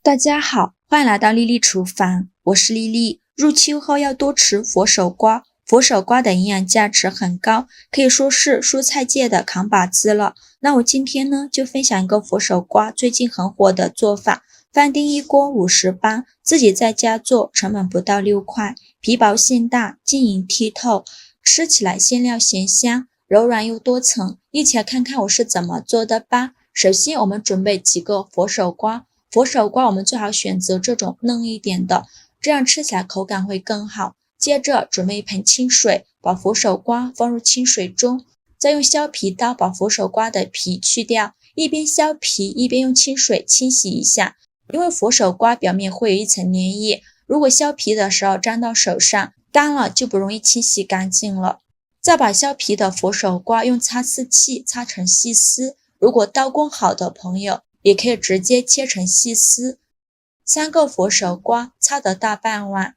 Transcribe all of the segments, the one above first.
大家好，欢迎来到丽丽厨房，我是丽丽。入秋后要多吃佛手瓜，佛手瓜的营养价值很高，可以说是蔬菜界的扛把子了。那我今天呢，就分享一个佛手瓜最近很火的做法，翻丁一锅50磅，自己在家做，成本不到6块，皮薄馅大，晶莹剔透，吃起来馅料咸香，柔软又多层。一起来看看我是怎么做的吧。首先我们准备几个佛手瓜，佛手瓜我们最好选择这种嫩一点的，这样吃起来口感会更好。接着准备一盆清水，把佛手瓜放入清水中，再用削皮刀把佛手瓜的皮去掉，一边削皮一边用清水清洗一下，因为佛手瓜表面会有一层粘液，如果削皮的时候沾到手上，干了就不容易清洗干净了。再把削皮的佛手瓜用擦丝器擦成细丝，如果刀工好的朋友也可以直接切成细丝。3个佛手瓜擦得大半碗，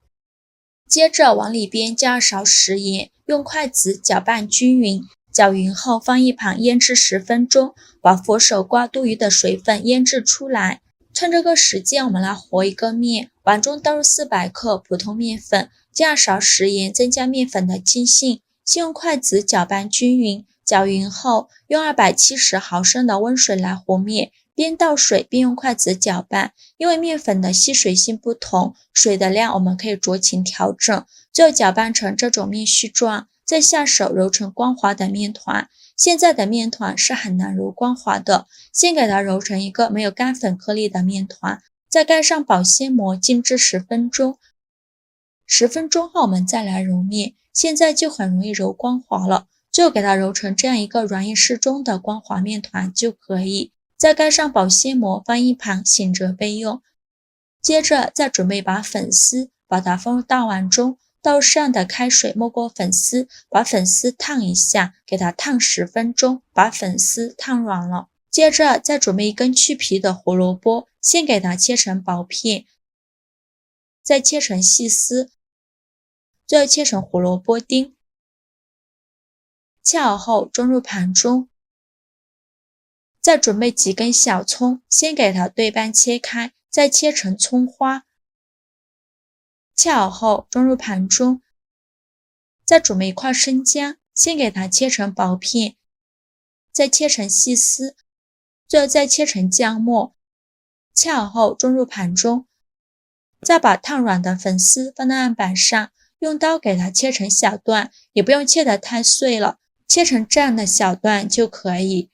接着往里边加2勺食盐，用筷子搅拌均匀，搅匀后放一旁腌制10分钟，把佛手瓜多余的水分腌制出来。趁这个时间我们来和一个面，碗中倒入400克普通面粉，加2勺食盐增加面粉的筋性，先用筷子搅拌均匀，搅匀后用270毫升的温水来和面，边倒水边用筷子搅拌，因为面粉的吸水性不同，水的量我们可以酌情调整。最后搅拌成这种面絮状，再下手揉成光滑的面团。现在的面团是很难揉光滑的，先给它揉成一个没有干粉颗粒的面团，再盖上保鲜膜静置10分钟。10分钟后我们再来揉面，现在就很容易揉光滑了，最后给它揉成这样一个软硬适中的光滑面团就可以。再盖上保鲜膜放一旁醒着备用。接着再准备一把粉丝，把它放入大碗中，倒适量的开水没过粉丝，把粉丝烫一下，给它烫10分钟，把粉丝烫软了。接着再准备一根去皮的胡萝卜，先给它切成薄片，再切成细丝，最后切成胡萝卜丁，切好后装入盘中。再准备几根小葱，先给它对半切开，再切成葱花，切好后装入盘中。再准备一块生姜，先给它切成薄片，再切成细丝，最后再切成姜末，切好后装入盘中。再把烫软的粉丝放到案板上，用刀给它切成小段，也不用切得太碎了，切成这样的小段就可以。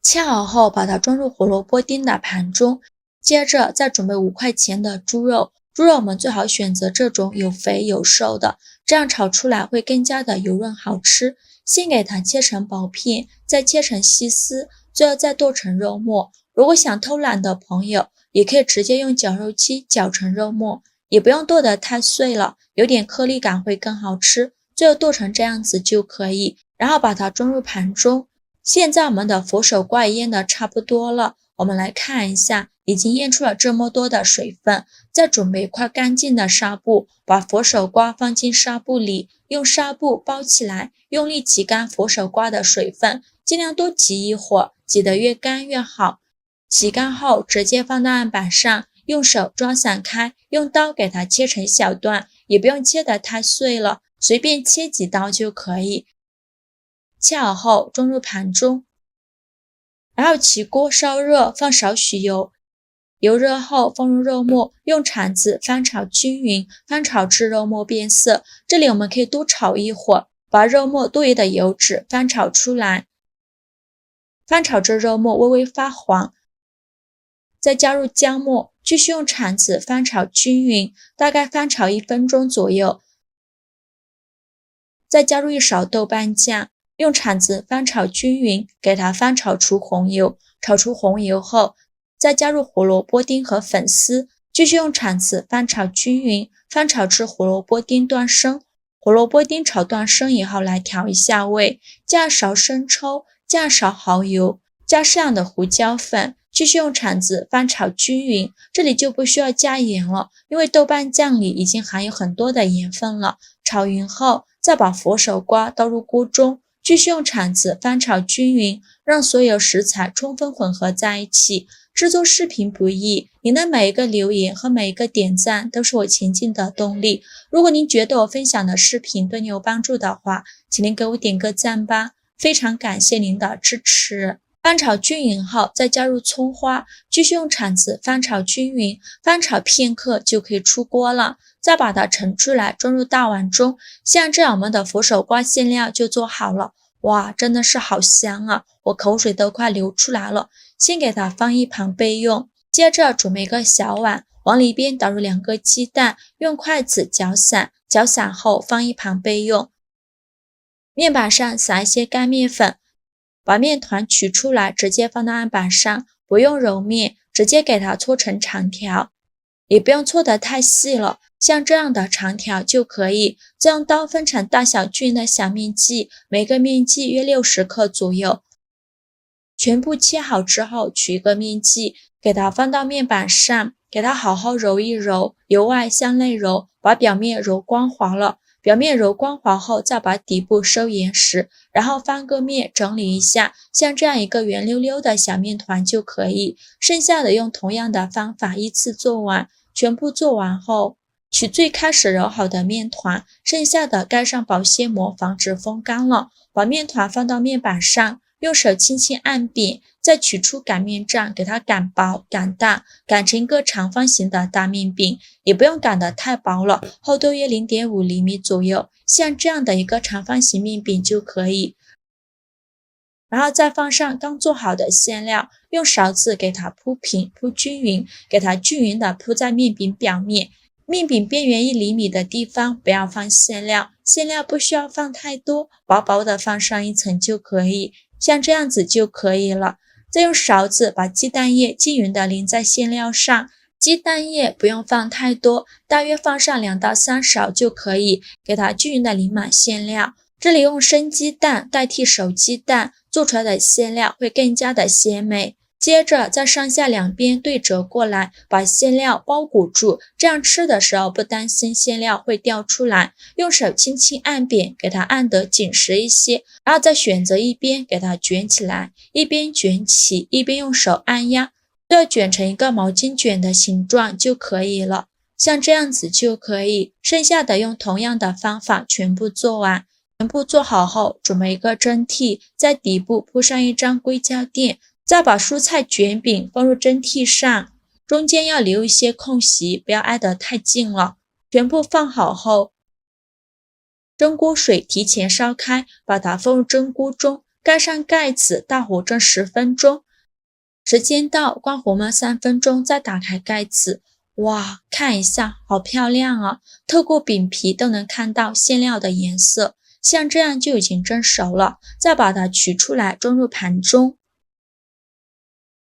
切好后把它装入胡萝卜丁的盘中，接着再准备5块钱的猪肉，猪肉我们最好选择这种有肥有瘦的，这样炒出来会更加的油润好吃。先给它切成薄片，再切成细丝，最后再剁成肉末。如果想偷懒的朋友，也可以直接用绞肉机绞成肉末，也不用剁得太碎了，有点颗粒感会更好吃。最后剁成这样子就可以，然后把它装入盘中。现在我们的佛手瓜腌的差不多了，我们来看一下，已经腌出了这么多的水分。再准备一块干净的纱布，把佛手瓜放进纱布里，用纱布包起来，用力挤干佛手瓜的水分，尽量多挤一会儿，挤得越干越好。挤干后直接放到案板上，用手抓散开，用刀给它切成小段，也不用切得太碎了，随便切几刀就可以。切好后装入盘中，然后起锅烧热，放少许油，油热后放入肉末，用铲子翻炒均匀，翻炒至肉末变色。这里我们可以多炒一会儿，把肉末多余的油脂翻炒出来，翻炒至肉末微微发黄，再加入姜末，继续用铲子翻炒均匀，大概翻炒1分钟左右，再加入1勺豆瓣酱，用铲子翻炒均匀，给它翻炒出红油。炒出红油后，再加入胡萝卜丁和粉丝，继续用铲子翻炒均匀，翻炒至胡萝卜丁断生。胡萝卜丁炒断生以后来调一下味，加2勺生抽，加2勺蚝油，加适量的胡椒粉，继续用铲子翻炒均匀。这里就不需要加盐了，因为豆瓣酱里已经含有很多的盐分了。炒匀后，再把佛手瓜倒入锅中，继续用铲子翻炒均匀，让所有食材充分混合在一起。制作视频不易，您的每一个留言和每一个点赞都是我前进的动力。如果您觉得我分享的视频对你有帮助的话，请您给我点个赞吧，非常感谢您的支持。翻炒均匀后，再加入葱花，继续用铲子翻炒均匀，翻炒片刻就可以出锅了。再把它盛出来，装入大碗中。像这样，我们的佛手瓜馅料就做好了。哇，真的是好香啊，我口水都快流出来了。先给它放一旁备用，接着准备一个小碗，往里边倒入2个鸡蛋，用筷子搅散，搅散后放一旁备用。面板上撒一些干面粉，把面团取出来，直接放到案板上，不用揉面，直接给它搓成长条，也不用搓得太细了，像这样的长条就可以。再用刀分成大小均匀的小面剂，每个面剂约60克左右。全部切好之后，取一个面剂，给它放到面板上，给它好好揉一揉，由外向内揉，把表面揉光滑了。表面揉光滑后，再把底部收严实，然后翻个面整理一下，像这样一个圆溜溜的小面团就可以。剩下的用同样的方法依次做完，全部做完后，取最开始揉好的面团，剩下的盖上保鲜膜，防止风干了。把面团放到面板上，用手轻轻按扁，再取出擀面杖，给它擀薄、擀大，擀成一个长方形的大面饼，也不用擀得太薄了，厚度约 0.5 厘米左右，像这样的一个长方形面饼就可以。然后再放上刚做好的馅料，用勺子给它铺平、铺均匀，给它均匀的铺在面饼表面。面饼边缘1厘米的地方不要放馅料，馅料不需要放太多，薄薄的放上一层就可以，像这样子就可以了。再用勺子把鸡蛋液均匀的淋在馅料上，鸡蛋液不用放太多，大约放上2到3勺就可以，给它均匀的淋满馅料。这里用生鸡蛋代替熟鸡蛋，做出来的馅料会更加的鲜美。接着在上下两边对折过来，把馅料包裹住，这样吃的时候不担心馅料会掉出来。用手轻轻按扁，给它按得紧实一些，然后再选择一边给它卷起来，一边卷起一边用手按压，要卷成一个毛巾卷的形状就可以了，像这样子就可以。剩下的用同样的方法全部做完。全部做好后，准备一个蒸屉，在底部铺上一张硅胶垫，再把蔬菜卷饼放入蒸屉上，中间要留一些空隙，不要挨得太近了。全部放好后，蒸锅水提前烧开，把它放入蒸锅中，盖上盖子，大火蒸10分钟。时间到，关火焖3分钟，再打开盖子。哇，看一下，好漂亮啊！透过饼皮都能看到馅料的颜色，像这样就已经蒸熟了。再把它取出来，装入盘中。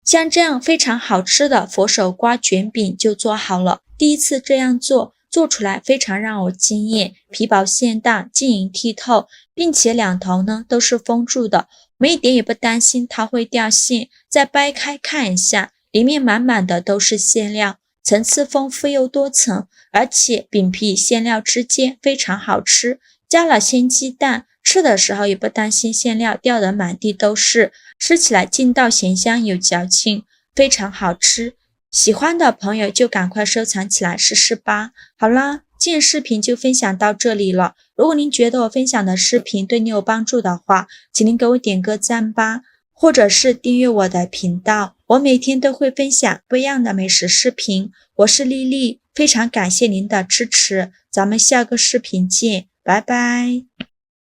像这样非常好吃的佛手瓜卷饼就做好了。第一次这样做，做出来非常让我惊艳，皮薄馅大，晶莹剔透，并且两头呢都是封住的，我们一点也不担心它会掉馅。再掰开看一下，里面满满的都是馅料，层次丰富又多层，而且饼皮馅料之间非常好吃。加了鲜鸡蛋，吃的时候也不担心馅料掉得满地都是，吃起来劲道咸香有嚼劲，非常好吃。喜欢的朋友就赶快收藏起来试试吧。好啦，今日视频就分享到这里了。如果您觉得我分享的视频对你有帮助的话，请您给我点个赞吧，或者是订阅我的频道，我每天都会分享不一样的美食视频。我是丽丽，非常感谢您的支持，咱们下个视频见，拜拜。